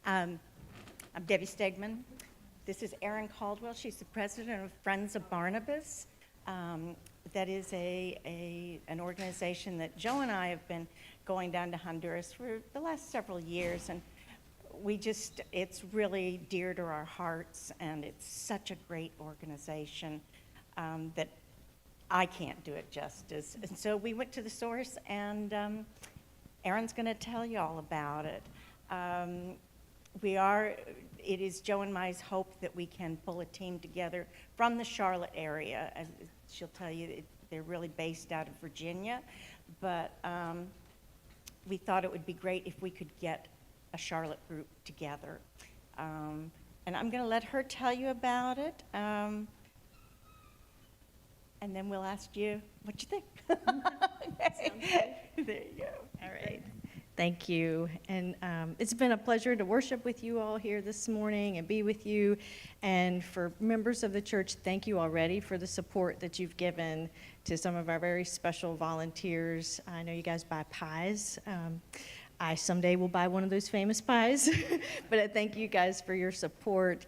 I'm Debbie Stegman. This is Erin Caldwell. She's the president of Friends of Barnabas. That is an organization that Joe and I have been going down to Honduras for the last several years, and it's really dear to our hearts, and it's such a great organization that I can't do it justice. And so we went to the source, and Erin's going to tell you all about it. It is Joe and my hope that we can pull a team together from the Charlotte area. And she'll tell you they're really based out of Virginia, but we thought it would be great if we could get a Charlotte group together. And I'm going to let her tell you about it, and then we'll ask you what you think. Okay. There you go. All right. Thank you. And it's been a pleasure to worship with you all here this morning and be with you. And for members of the church, thank you already for the support that you've given to some of our very special volunteers. I know you guys buy pies. I someday will buy one of those famous pies, but I thank you guys for your support.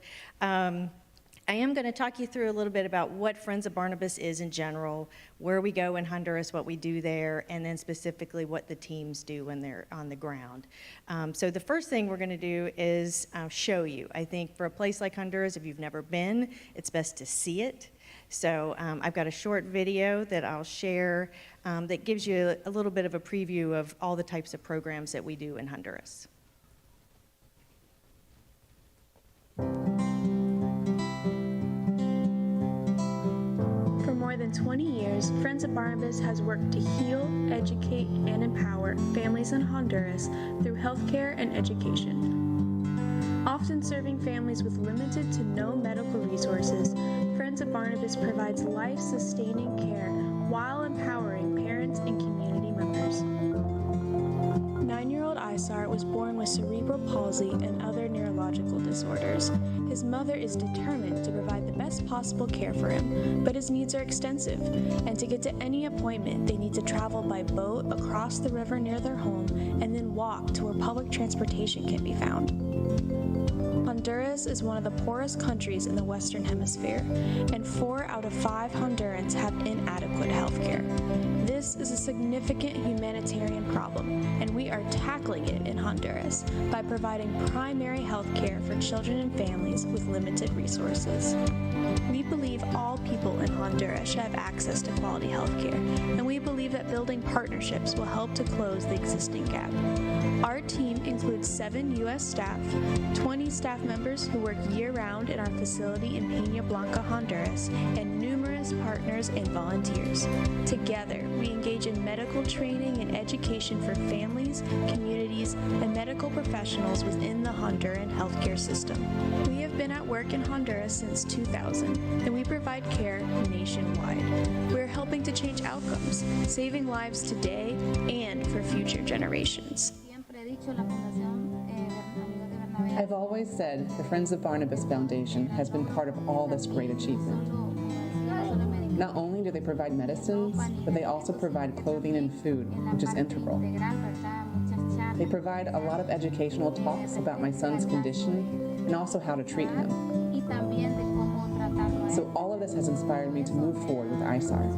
I am going to talk you through a little bit about what Friends of Barnabas is in general, where we go in Honduras, what we do there, and then specifically what the teams do when they're on the ground. So the first thing we're going to do is show you. I think for a place like Honduras, if you've never been, it's best to see it. So I've got a short video that I'll share that gives you a little bit of a preview of all the types of programs that we do in Honduras. For more than 20 years, Friends of Barnabas has worked to heal, educate, and empower families in Honduras through healthcare and education. Often serving families with limited to no medical resources, Friends of Barnabas provides life-sustaining care while empowering parents and community members. 9-year-old Isar was born with cerebral palsy and other neurological disorders. His mother is determined to provide the best possible care for him, but his needs are extensive, and to get to any appointment, they need to travel by boat across the river near their home and then walk to where public transportation can be found. Honduras is one of the poorest countries in the Western Hemisphere, and 4 out of 5 Hondurans have inadequate health care. This is a significant humanitarian problem, and we are tackling it in Honduras by providing primary health care for children and families with limited resources. We believe all people in Honduras should have access to quality health care, and we believe that building partnerships will help to close the existing gap. Our team includes 7 U.S. staff, 20 staff members who work year-round in our facility in Peña Blanca, Honduras, and numerous partners and volunteers. Together, we engage in medical training and education for families, communities, and medical professionals within the Honduran healthcare system. We have been at work in Honduras since 2000, and we provide care nationwide. We're helping to change outcomes, saving lives today and for future generations. I've always said the Friends of Barnabas Foundation has been part of all this great achievement. Not only do they provide medicines, but they also provide clothing and food, which is integral. They provide a lot of educational talks about my son's condition and also how to treat him. So all of this has inspired me to move forward with ISAR.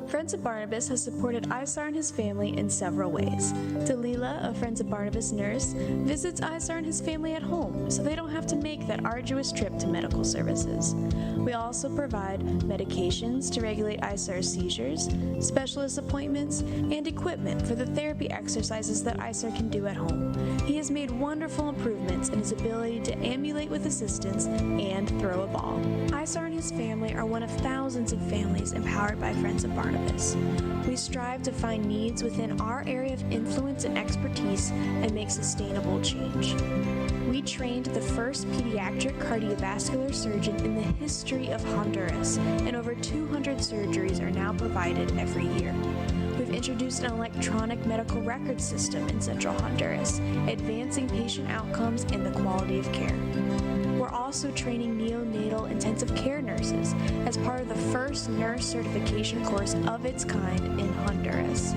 Friends of Barnabas has supported Isar and his family in several ways. Dalila, a Friends of Barnabas nurse, visits Isar and his family at home so they don't have to make that arduous trip to medical services. We also provide medications to regulate Isar's seizures, specialist appointments, and equipment for the therapy exercises that Isar can do at home. He has made wonderful improvements in his ability to ambulate with assistance and throw a ball. Isar and his family are one of thousands of families empowered by Friends of Barnabas. We strive to find needs within our area of influence and expertise and make sustainable change. We trained the first pediatric cardiovascular surgeon in the history of Honduras, and over 200 surgeries are now provided every year. We've introduced an electronic medical record system in central Honduras, advancing patient outcomes and the quality of care. We're also training neonatal intensive care nurses as part of the first nurse certification course of its kind in Honduras.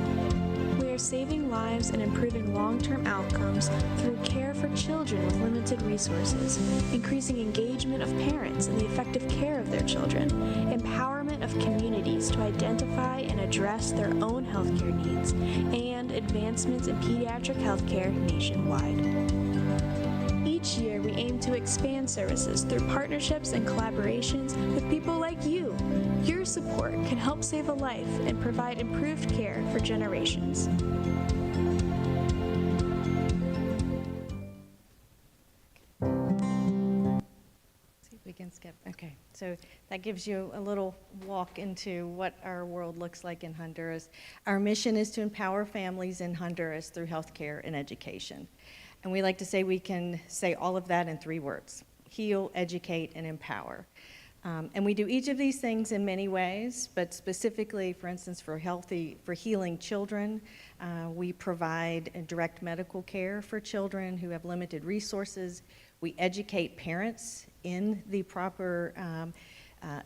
We are are saving lives and improving long-term outcomes through care for children with limited resources, increasing engagement of parents in the effective care of their children, empowerment of communities to identify and address their own healthcare needs, and advancements in pediatric healthcare nationwide. Each year, we aim to expand services through partnerships and collaborations with people like you. Your support can help save a life and provide improved care for generations. See if we can skip. Okay, so that gives you a little walk into what our world looks like in Honduras. Our mission is to empower families in Honduras through healthcare and education. And we like to say we can say all of that in 3 words: heal, educate, and empower. And we do each of these things in many ways, but specifically, for instance, for healing children, we provide direct medical care for children who have limited resources. We educate parents in the proper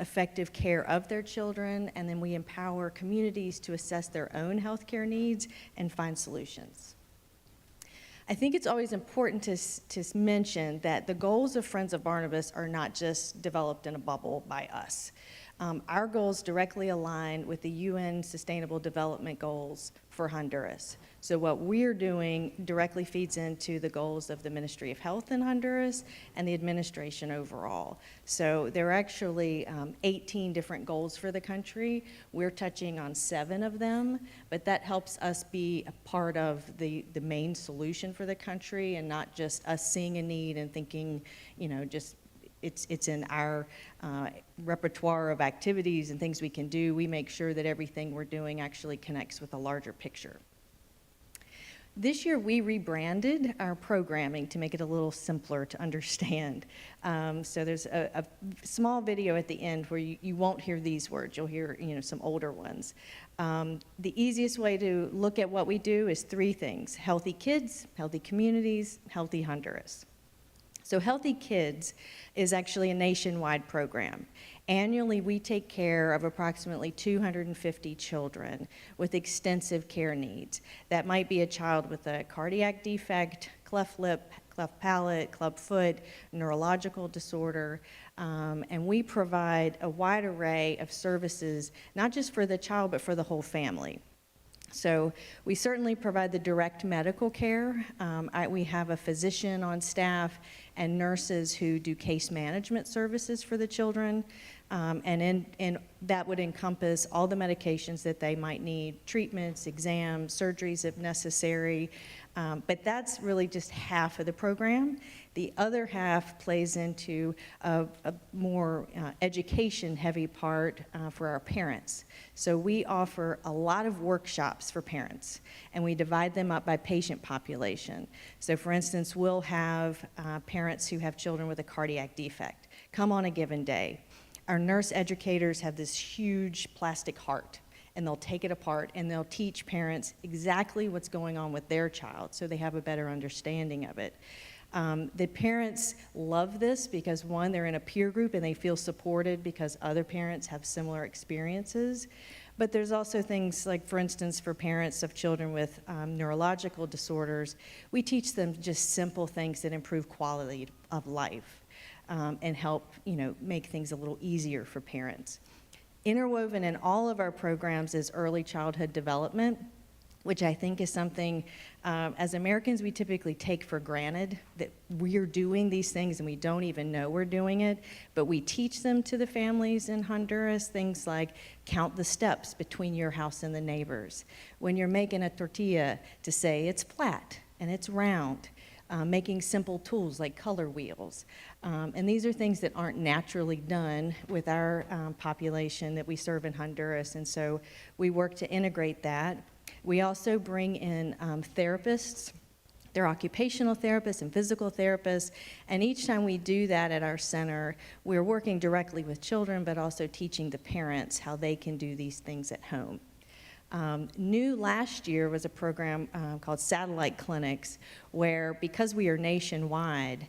effective care of their children, and then we empower communities to assess their own healthcare needs and find solutions. I think it's always important to mention that the goals of Friends of Barnabas are not just developed in a bubble by us. Our goals directly align with the UN Sustainable Development Goals for Honduras. So what we're doing directly feeds into the goals of the Ministry of Health in Honduras and the administration overall. So there are actually 18 different goals for the country. We're touching on 7 of them, but that helps us be a part of the main solution for the country and not just us seeing a need and thinking, just it's in our repertoire of activities and things we can do. We make sure that everything we're doing actually connects with a larger picture. This year, we rebranded our programming to make it a little simpler to understand. So there's a small video at the end where you won't hear these words. You'll hear, some older ones. The easiest way to look at what we do is 3 things: healthy kids, healthy communities, healthy Honduras. So Healthy Kids is actually a nationwide program. Annually, we take care of approximately 250 children with extensive care needs. That might be a child with a cardiac defect, cleft lip, cleft palate, club foot, neurological disorder, and we provide a wide array of services, not just for the child, but for the whole family. So we certainly provide the direct medical care. We have a physician on staff and nurses who do case management services for the children, and that would encompass all the medications that they might need, treatments, exams, surgeries if necessary. But that's really just half of the program. The other half plays into a more education-heavy part for our parents. So we offer a lot of workshops for parents, and we divide them up by patient population. So for instance, we'll have parents who have children with a cardiac defect come on a given day. Our nurse educators have this huge plastic heart, and they'll take it apart and they'll teach parents exactly what's going on with their child so they have a better understanding of it. The parents love this because, one, they're in a peer group and they feel supported because other parents have similar experiences. But there's also things like, for instance, for parents of children with neurological disorders, we teach them just simple things that improve quality of life and help, make things a little easier for parents. Interwoven in all of our programs is early childhood development, which I think is something, as Americans, we typically take for granted that we're doing these things and we don't even know we're doing it, but we teach them to the families in Honduras, things like count the steps between your house and the neighbors. When you're making a tortilla, to say it's flat and it's round. Making simple tools like color wheels. And these are things that aren't naturally done with our population that we serve in Honduras, and so we work to integrate that. We also bring in therapists. They're occupational therapists and physical therapists, and each time we do that at our center, we're working directly with children, but also teaching the parents how they can do these things at home. New last year was a program called Satellite Clinics, where because we are nationwide,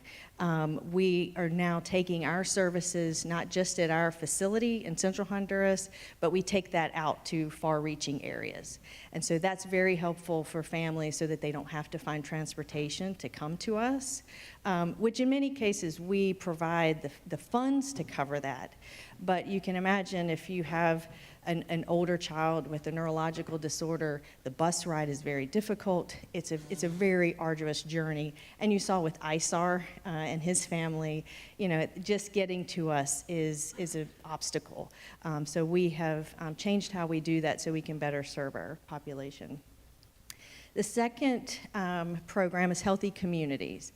we are now taking our services not just at our facility in central Honduras, but we take that out to far-reaching areas. And so that's very helpful for families so that they don't have to find transportation to come to us, which in many cases we provide the funds to cover that. But you can imagine if you have an older child with a neurological disorder, the bus ride is very difficult. It's a very arduous journey. And you saw with Isar and his family, just getting to us is an obstacle. So we have changed how we do that so we can better serve our population. The second program is Healthy Communities.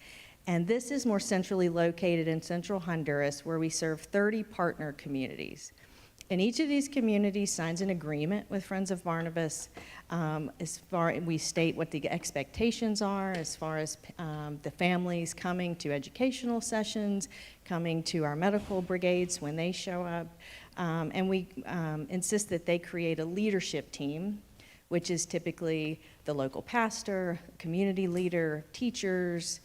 And this is more centrally located in central Honduras, where we serve 30 partner communities. And each of these communities signs an agreement with Friends of Barnabas. We state what the expectations are as far as the families coming to educational sessions, coming to our medical brigades when they show up. And we insist that they create a leadership team, which is typically the local pastor, community leader, teachers,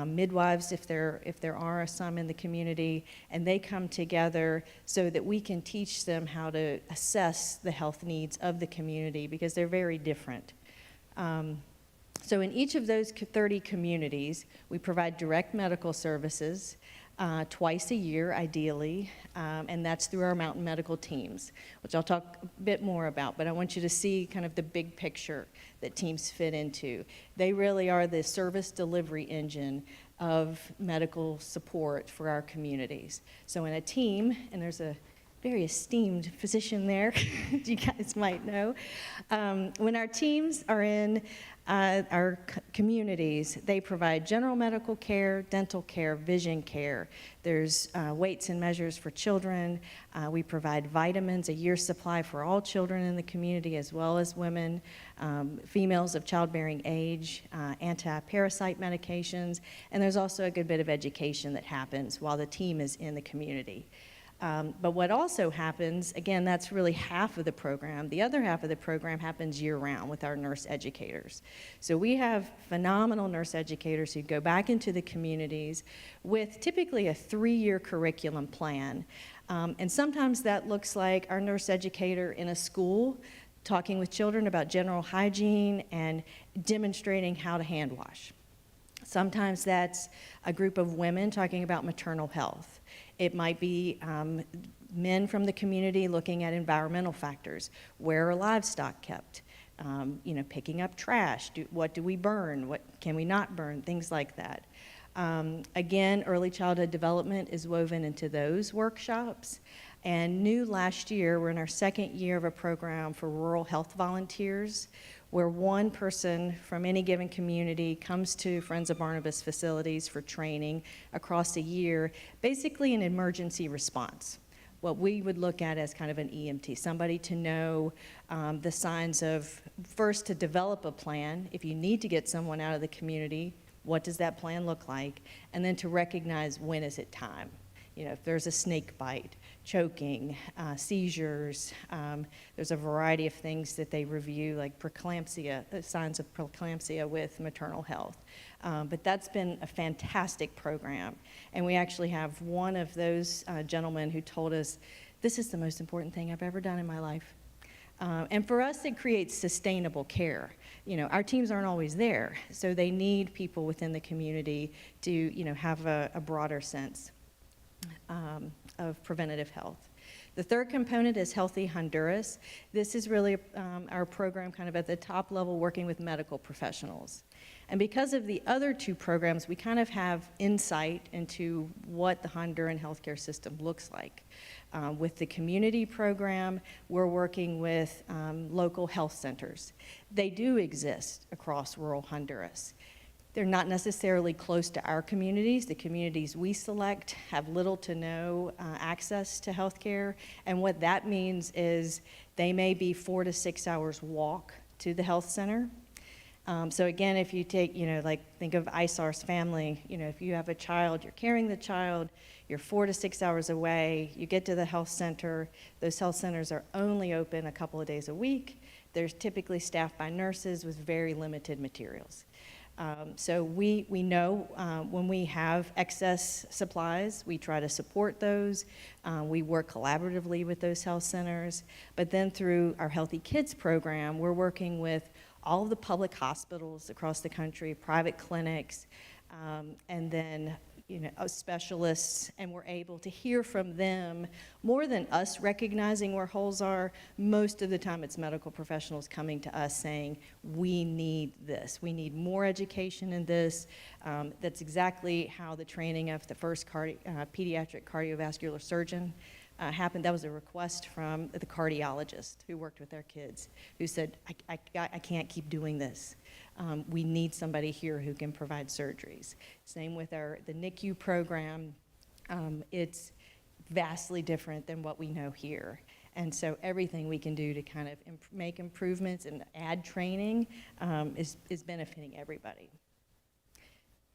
midwives if there are some in the community, and they come together so that we can teach them how to assess the health needs of the community because they're very different. So in each of those 30 communities, we provide direct medical services twice a year, ideally, and that's through our mountain medical teams, which I'll talk a bit more about, but I want you to see kind of the big picture that teams fit into. They really are the service delivery engine of medical support for our communities. So in a team, and there's a very esteemed physician there, you guys might know, when our teams are in our communities, they provide general medical care, dental care, vision care. There's weights and measures for children. We provide vitamins, a year's supply for all children in the community as well as women, females of childbearing age, anti-parasite medications, and there's also a good bit of education that happens while the team is in the community. But what also happens, again, that's really half of the program. The other half of the program happens year-round with our nurse educators. So we have phenomenal nurse educators who go back into the communities with typically a 3-year curriculum plan. And sometimes that looks like our nurse educator in a school talking with children about general hygiene and demonstrating how to hand wash. Sometimes that's a group of women talking about maternal health. It might be men from the community looking at environmental factors. Where are livestock kept? Picking up trash. What do we burn? What can we not burn? Things like that. Again, early childhood development is woven into those workshops. And new last year, we're in our second year of a program for rural health volunteers, where one person from any given community comes to Friends of Barnabas facilities for training across a year, basically an emergency response. What we would look at as kind of an EMT, somebody to know the signs of, first to develop a plan. If you need to get someone out of the community, what does that plan look like? And then to recognize when is it time. If there's a snake bite, choking, seizures, there's a variety of things that they review, like preeclampsia, signs of preeclampsia with maternal health. But that's been a fantastic program. And we actually have one of those gentlemen who told us, this is the most important thing I've ever done in my life. And for us, it creates sustainable care. Our teams aren't always there, so they need people within the community to, have a broader sense of preventative health. The third component is Healthy Honduras. This is really our program kind of at the top level working with medical professionals. And because of the other two programs, we kind of have insight into what the Honduran healthcare system looks like. With the community program, we're working with local health centers. They do exist across rural Honduras. They're not necessarily close to our communities. The communities we select have little to no access to health care. And what that means is they may be 4 to 6 hours walk to the health center. So again, if you take, think of Isar's family, if you have a child, you're carrying the child, you're 4 to 6 hours away, you get to the health center. Those health centers are only open a couple of days a week. They're typically staffed by nurses with very limited materials. So we know when we have excess supplies, we try to support those. We work collaboratively with those health centers. But then through our Healthy Kids program, we're working with all of the public hospitals across the country, private clinics, and then specialists, and we're able to hear from them more than us recognizing where holes are. Most of the time it's medical professionals coming to us saying, we need this. We need more education in this. That's exactly how the training of the first pediatric cardiovascular surgeon happened. That was a request from the cardiologist who worked with our kids, who said, I can't keep doing this. We need somebody here who can provide surgeries. Same with the NICU program. It's vastly different than what we know here. And so everything we can do to kind of make improvements and add training is benefiting everybody.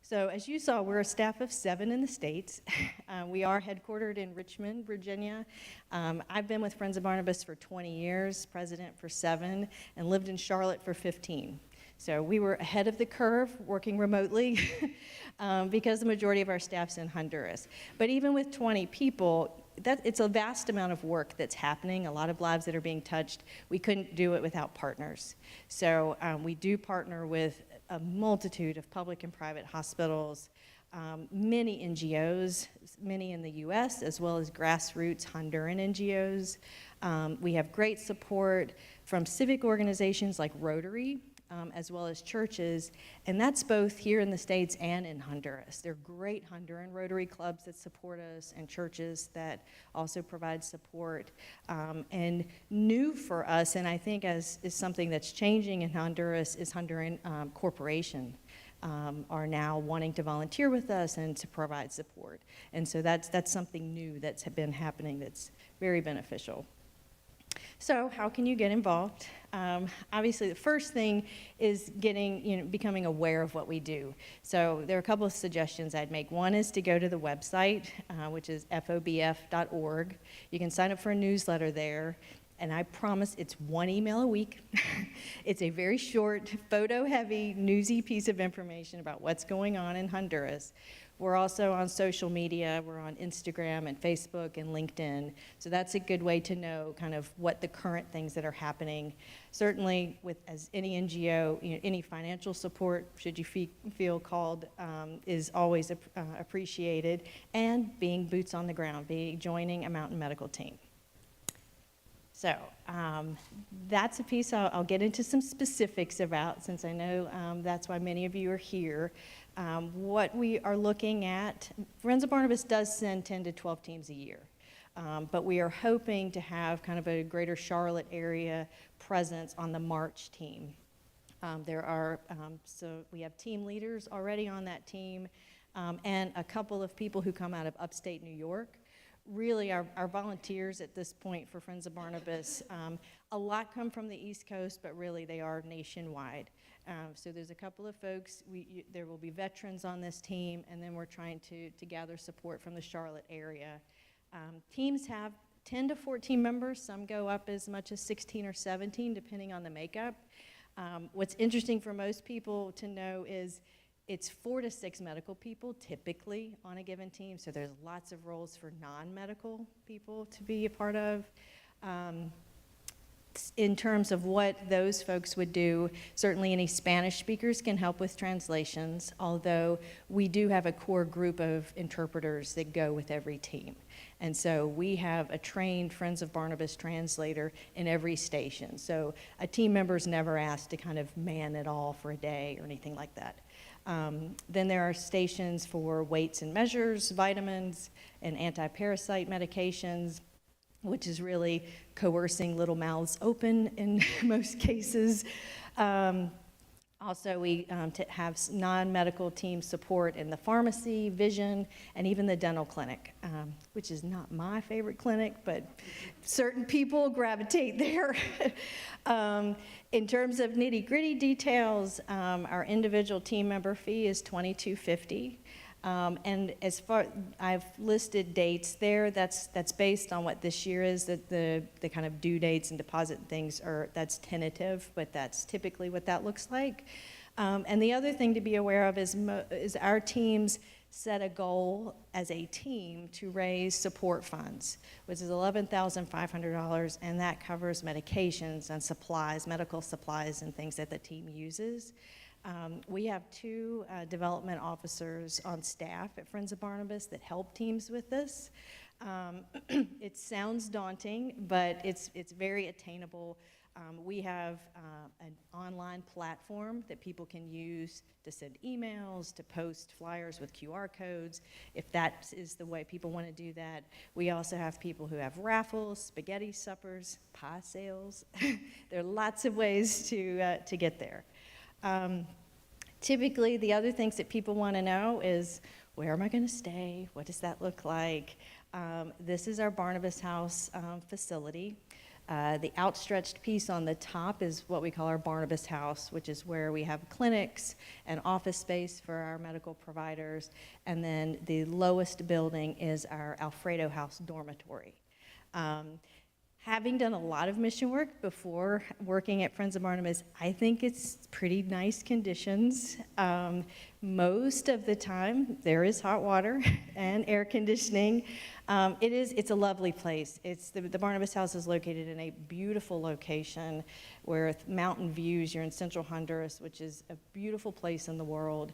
So as you saw, we're a staff of 7 in the States. We are headquartered in Richmond, Virginia. I've been with Friends of Barnabas for 20 years, president for 7, and lived in Charlotte for 15. So we were ahead of the curve working remotely because the majority of our staff's in Honduras. But even with 20 people, it's a vast amount of work that's happening, a lot of lives that are being touched. We couldn't do it without partners. So we do partner with a multitude of public and private hospitals, many NGOs, many in the US, as well as grassroots Honduran NGOs. We have great support from civic organizations like Rotary, as well as churches, and that's both here in the States and in Honduras. There are great Honduran Rotary clubs that support us and churches that also provide support. And new for us, and I think is something that's changing in Honduras, is Honduran corporation are now wanting to volunteer with us and to provide support. And so that's something new that's been happening that's very beneficial. So how can you get involved? Obviously, the first thing is becoming aware of what we do. So there are a couple of suggestions I'd make. One is to go to the website, which is fobf.org. You can sign up for a newsletter there, and I promise it's 1 email a week. It's a very short, photo-heavy, newsy piece of information about what's going on in Honduras. We're also on social media. We're on Instagram and Facebook and LinkedIn. So that's a good way to know kind of what the current things that are happening. Certainly, as any NGO, any financial support, should you feel called, is always appreciated. And being boots on the ground, joining a mountain medical team. So that's a piece I'll get into some specifics about, since I know that's why many of you are here. What we are looking at, Friends of Barnabas does send 10 to 12 teams a year, but we are hoping to have kind of a greater Charlotte area presence on the March team. So we have team leaders already on that team, and a couple of people who come out of upstate New York. Really, our volunteers at this point for Friends of Barnabas, a lot come from the East Coast, but really they are nationwide. So there's a couple of folks, there will be veterans on this team, and then we're trying to gather support from the Charlotte area. Teams have 10 to 14 members. Some go up as much as 16 or 17, depending on the makeup. What's interesting for most people to know is it's 4 to 6 medical people typically on a given team, so there's lots of roles for non-medical people to be a part of. In terms of what those folks would do, certainly any Spanish speakers can help with translations, although we do have a core group of interpreters that go with every team. And so we have a trained Friends of Barnabas translator in every station. So a team member's never asked to kind of man it all for a day or anything like that. Then there are stations for weights and measures, vitamins, and anti-parasite medications, which is really coercing little mouths open in most cases. Also, we have non-medical team support in the pharmacy, vision, and even the dental clinic, which is not my favorite clinic, but certain people gravitate there. In terms of nitty-gritty details, our individual team member fee is $22.50. And as far, I've listed dates there, that's based on what this year is, that the kind of due dates and deposit things are, that's tentative, but that's typically what that looks like. And the other thing to be aware of is our teams set a goal as a team to raise support funds, which is $11,500, and that covers medications and supplies, medical supplies and things that the team uses. We have 2 development officers on staff at Friends of Barnabas that help teams with this. It sounds daunting, but it's very attainable. We have an online platform that people can use to send emails, to post flyers with QR codes, if that is the way people want to do that. We also have people who have raffles, spaghetti suppers, pie sales. There are lots of ways to get there. Typically, the other things that people want to know is, where am I going to stay? What does that look like? This is our Barnabas House facility. The outstretched piece on the top is what we call our Barnabas House, which is where we have clinics and office space for our medical providers. And then the lowest building is our Alfredo House dormitory. Having done a lot of mission work before working at Friends of Barnabas, I think it's pretty nice conditions. Most of the time, there is hot water and air conditioning. It's a lovely place. The Barnabas House is located in a beautiful location with mountain views. You're in central Honduras, which is a beautiful place in the world.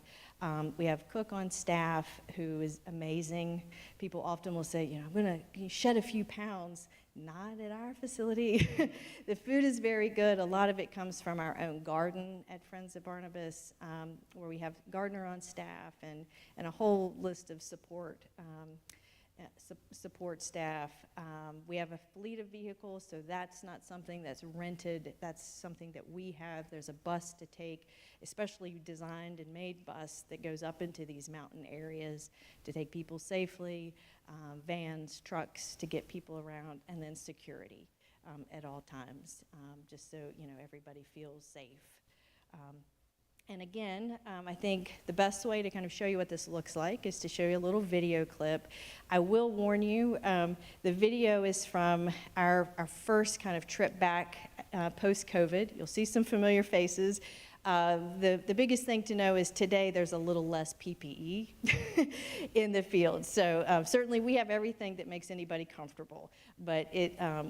We have a cook on staff who is amazing. People often will say, I'm going to shed a few pounds. Not at our facility. The food is very good. A lot of it comes from our own garden at Friends of Barnabas, where we have gardener on staff and a whole list of support staff. We have a fleet of vehicles, so that's not something that's rented. That's something that we have. There's a bus to take, especially designed and made bus that goes up into these mountain areas to take people safely, vans, trucks to get people around, and then security at all times, just so everybody feels safe. And again, I think the best way to kind of show you what this looks like is to show you a little video clip. I will warn you, the video is from our first kind of trip back post-COVID. You'll see some familiar faces. The biggest thing to know is today there's a little less PPE in the field. So certainly we have everything that makes anybody comfortable, but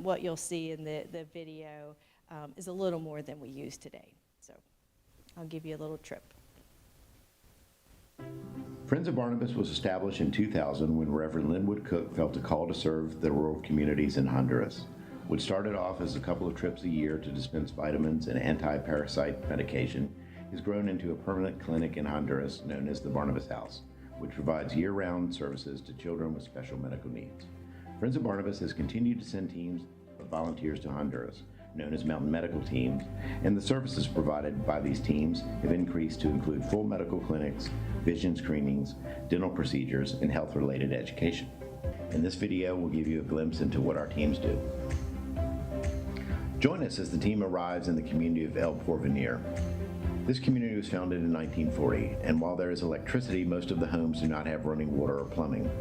what you'll see in the video is a little more than we use today. So I'll give you a little trip. Friends of Barnabas was established in 2000 when Reverend Linwood Cook felt a call to serve the rural communities in Honduras. What started off as a couple of trips a year to dispense vitamins and anti-parasite medication has grown into a permanent clinic in Honduras known as the Barnabas House, which provides year-round services to children with special medical needs. Friends of Barnabas has continued to send teams of volunteers to Honduras, known as mountain medical teams, and the services provided by these teams have increased to include full medical clinics, vision screenings, dental procedures, and health-related education. In this video, we'll give you a glimpse into what our teams do. Join us as the team arrives in the community of El Porvenir. This community was founded in 1940, and while there is electricity, most of the homes do not have running water or plumbing.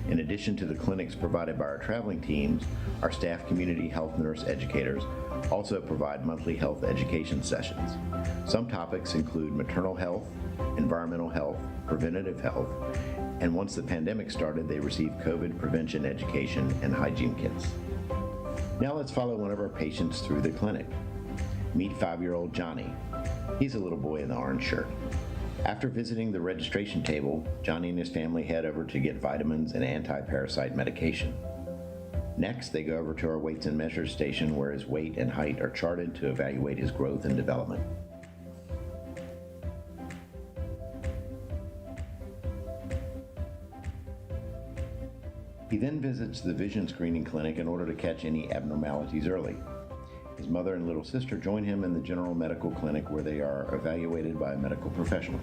In addition to the clinics provided by our traveling teams, our staff community health nurse educators also provide monthly health education sessions. Some topics include maternal health, environmental health, preventative health, and once the pandemic started, they received COVID prevention education and hygiene kits. Now let's follow one of our patients through the clinic. Meet 5-year-old Johnny. He's a little boy in the orange shirt. After visiting the registration table, Johnny and his family head over to get vitamins and anti-parasite medication. Next, they go over to our weights and measures station where his weight and height are charted to evaluate his growth and development. He then visits the vision screening clinic in order to catch any abnormalities early. His mother and little sister join him in the general medical clinic where they are evaluated by a medical professional.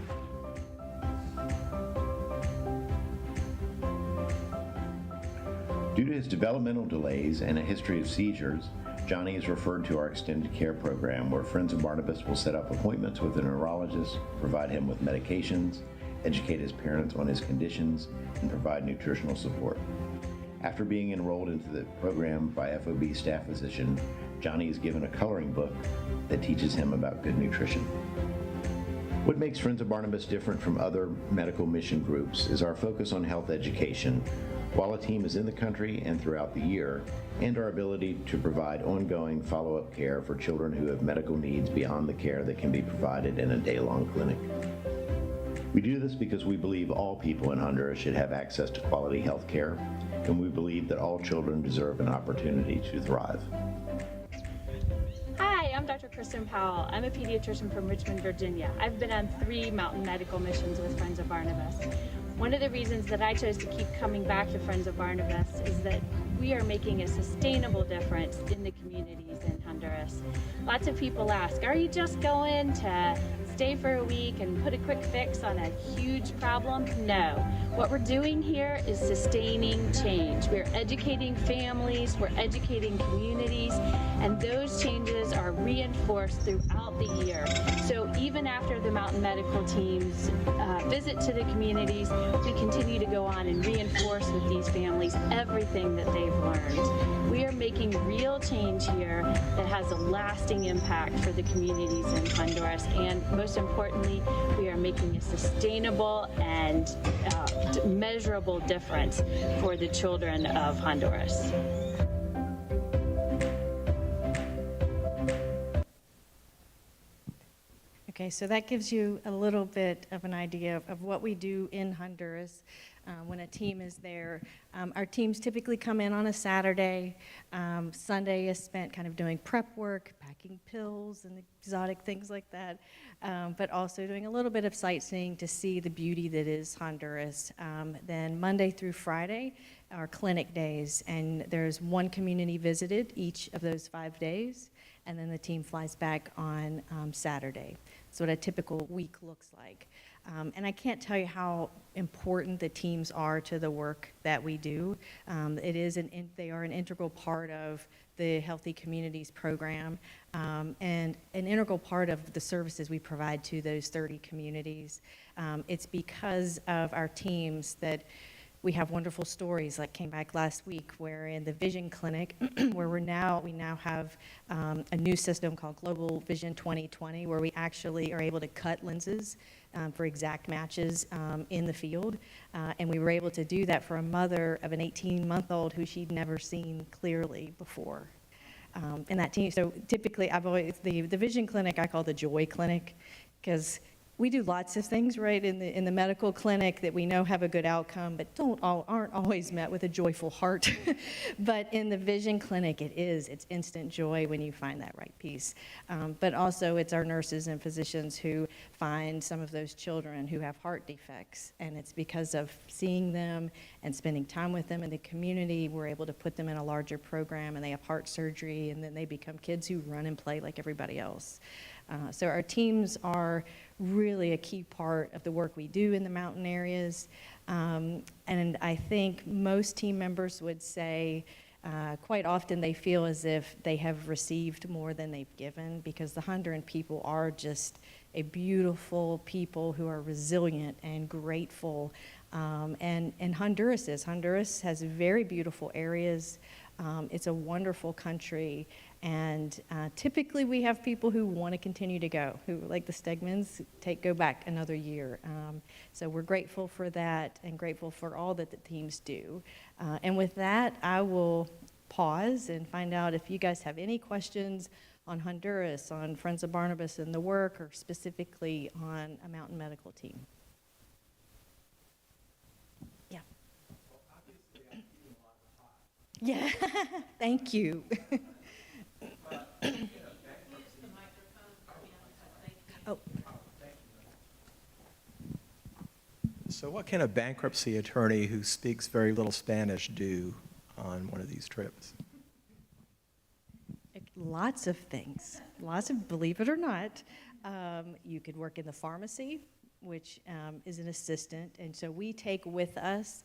Due to his developmental delays and a history of seizures, Johnny is referred to our extended care program where Friends of Barnabas will set up appointments with a neurologist, provide him with medications, educate his parents on his conditions, and provide nutritional support. After being enrolled into the program by FOB staff physician, Johnny is given a coloring book that teaches him about good nutrition. What makes Friends of Barnabas different from other medical mission groups is our focus on health education while a team is in the country and throughout the year, and our ability to provide ongoing follow-up care for children who have medical needs beyond the care that can be provided in a day-long clinic. We do this because we believe all people in Honduras should have access to quality health care, and we believe that all children deserve an opportunity to thrive. Hi, I'm Dr. Kristen Powell. I'm a pediatrician from Richmond, Virginia. I've been on 3 mountain medical missions with Friends of Barnabas. One of the reasons that I chose to keep coming back to Friends of Barnabas is that we are making a sustainable difference in the communities in Honduras. Lots of people ask, are you just going to stay for a week and put a quick fix on a huge problem? No. What we're doing here is sustaining change. We're educating families, we're educating communities, and those changes are reinforced throughout the year. So even after the mountain medical teams visit to the communities, we continue to go on and reinforce with these families everything that they've learned. We are making real change here that has a lasting impact for the communities in Honduras, and most importantly, we are making a sustainable and measurable difference for the children of Honduras. Okay, so that gives you a little bit of an idea of what we do in Honduras when a team is there. Our teams typically come in on a Saturday. Sunday is spent kind of doing prep work, packing pills and exotic things like that, but also doing a little bit of sightseeing to see the beauty that is Honduras. Then Monday through Friday are clinic days, and there's one community visited each of those 5 days, and then the team flies back on Saturday. That's what a typical week looks like. And I can't tell you how important the teams are to the work that we do. They are an integral part of the Healthy Communities program, and an integral part of the services we provide to those 30 communities. It's because of our teams that we have wonderful stories, like came back last week, where in the Vision Clinic, where we now have a new system called Global Vision 2020, where we actually are able to cut lenses for exact matches in the field. And we were able to do that for a mother of an 18-month-old who she'd never seen clearly before. And that team, so typically the Vision Clinic I call the Joy Clinic, because we do lots of things, right, in the medical clinic that we know have a good outcome, but aren't always met with a joyful heart. But in the Vision Clinic, it's instant joy when you find that right piece. But also, it's our nurses and physicians who find some of those children who have heart defects, and it's because of seeing them and spending time with them in the community, we're able to put them in a larger program, and they have heart surgery, and then they become kids who run and play like everybody else. So our teams are really a key part of the work we do in the mountain areas. And I think most team members would say quite often they feel as if they have received more than they've given, because the Honduran people are just a beautiful people who are resilient and grateful. And Honduras has very beautiful areas. It's a wonderful country. And typically we have people who want to continue to go, who, like the Stegmans, go back another year. So we're grateful for that and grateful for all that the teams do. And with that, I will pause and find out if you guys have any questions on Honduras, on Friends of Barnabas and the work, or specifically on a mountain medical team. Yeah. Well, obviously, I'm eating a lot of pie. Yeah, thank you. Oh. So what can a bankruptcy attorney who speaks very little Spanish do on one of these trips? Lots of things. Believe it or not. You could work in the pharmacy, which is an assistant. And so we take with us,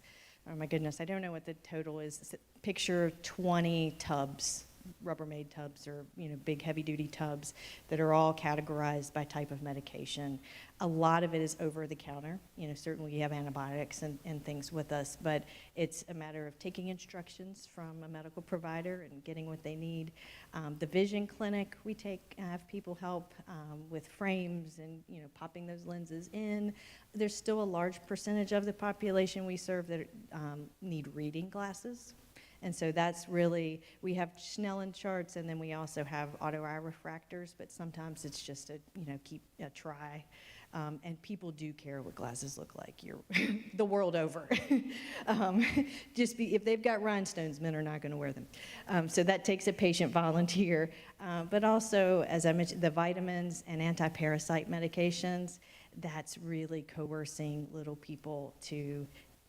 oh my goodness, I don't know what the total is. Picture 20 tubs Rubbermaid tubs or, big heavy-duty tubs that are all categorized by type of medication. A lot of it is over the counter. Certainly we have antibiotics and things with us, but it's a matter of taking instructions from a medical provider and getting what they need. The vision clinic, we have people help with frames and, popping those lenses in. There's still a large percentage of the population we serve that need reading glasses. And so that's really, we have Snellen charts, and then we also have auto-eye refractors, but sometimes it's just a try. And people do care what glasses look like the world over. If they've got rhinestones, men are not going to wear them. So that takes a patient volunteer. But also, as I mentioned, the vitamins and anti-parasite medications, that's really coercing little people to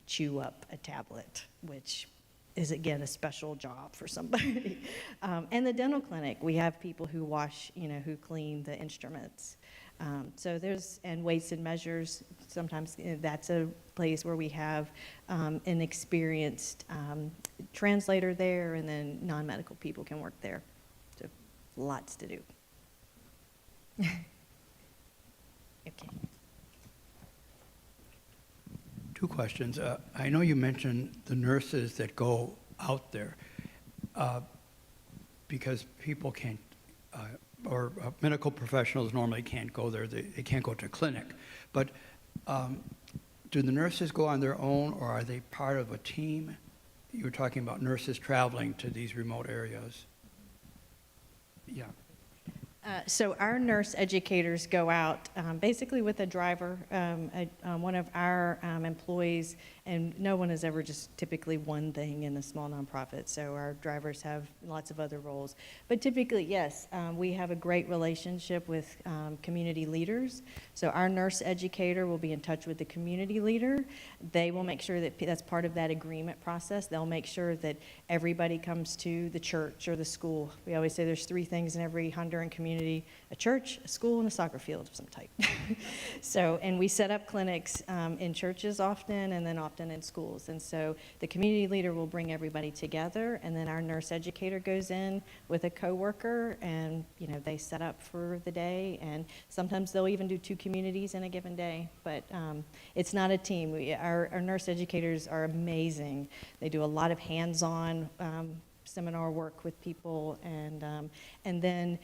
chew up a tablet, which is, again, a special job for somebody. And the dental clinic, we have people who wash, who clean the instruments. And weights and measures, sometimes that's a place where we have an experienced translator there, and then non-medical people can work there. So lots to do. Okay. Two questions. I know you mentioned the nurses that go out there because people can't, or medical professionals normally can't go there. They can't go to a clinic. But do the nurses go on their own, or are they part of a team? You were talking about nurses traveling to these remote areas. Yeah. So our nurse educators go out basically with a driver, one of our employees, and no one is ever just typically one thing in a small nonprofit, so our drivers have lots of other roles. But typically, yes, we have a great relationship with community leaders. So our nurse educator will be in touch with the community leader. They will make sure that that's part of that agreement process. They'll make sure that everybody comes to the church or the school. We always say there's 3 things in every Honduran community: a church, a school, and a soccer field of some type. And we set up clinics in churches often, and then often in schools. And so the community leader will bring everybody together, and then our nurse educator goes in with a coworker, and they set up for the day. And sometimes they'll even do 2 communities in a given day, but it's not a team. Our nurse educators are amazing. They do a lot of hands-on seminar work with people, and then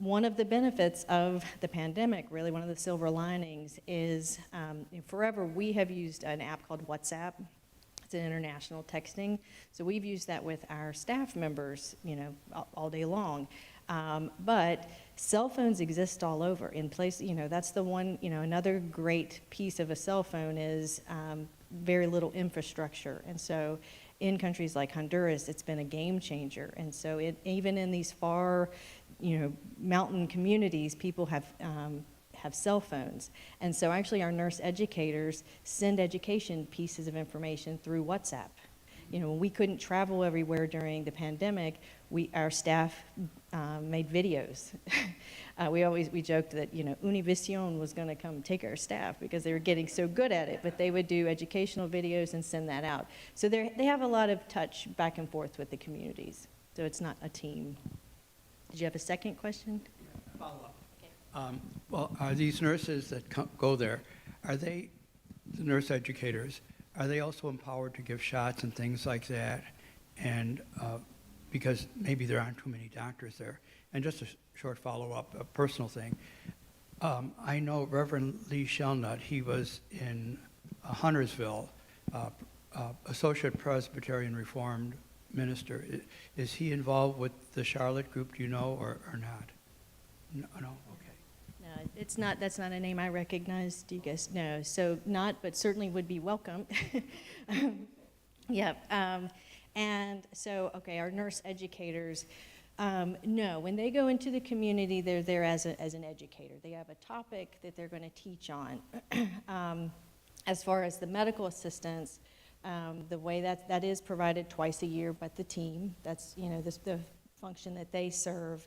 one of the benefits of the pandemic, really one of the silver linings, is forever we have used an app called WhatsApp. It's an international texting. So we've used that with our staff members, all day long. But cell phones exist all over in place. That's the one, another great piece of a cell phone is very little infrastructure. And so in countries like Honduras, it's been a game changer. And so even in these far, mountain communities, people have cell phones. And so actually our nurse educators send education pieces of information through WhatsApp. When we couldn't travel everywhere during the pandemic, our staff made videos. We joked that, Univision was going to come take our staff because they were getting so good at it, but they would do educational videos and send that out. So they have a lot of touch back and forth with the communities. So it's not a team. Did you have a second question? Follow-up. Okay. Well, are these nurses that go there, are they, the nurse educators, are they also empowered to give shots and things like that? And because maybe there aren't too many doctors there. And just a short follow-up, a personal thing. I know Reverend Lee Shelnut, he was in Huntersville, Associate Presbyterian Reformed minister. Is he involved with the Charlotte group, do you know, or not? No, okay. No, it's not, that's not a name I recognize. Do you guys know? So not, but certainly would be welcome. Yep. And so, okay, our nurse educators, no, when they go into the community, they're there as an educator. They have a topic that they're going to teach on. As far as the medical assistance, the way that is provided twice a year by the team, that's, the function that they serve.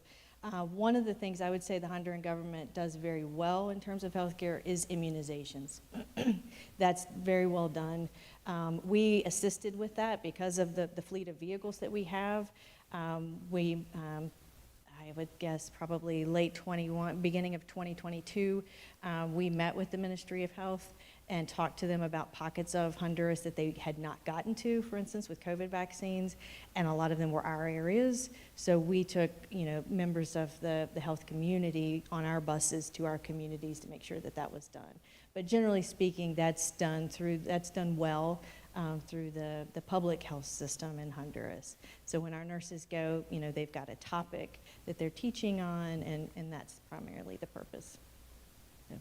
One of the things I would say the Honduran government does very well in terms of healthcare is immunizations. That's very well done. We assisted with that because of the fleet of vehicles that we have. I would guess probably late 21, beginning of 2022, we met with the Ministry of Health and talked to them about pockets of Honduras that they had not gotten to, for instance, with COVID vaccines, and a lot of them were our areas. So we took, members of the health community on our buses to our communities to make sure that that was done. But generally speaking, that's done well through the public health system in Honduras. So when our nurses go, they've got a topic that they're teaching on, and that's primarily the purpose. So.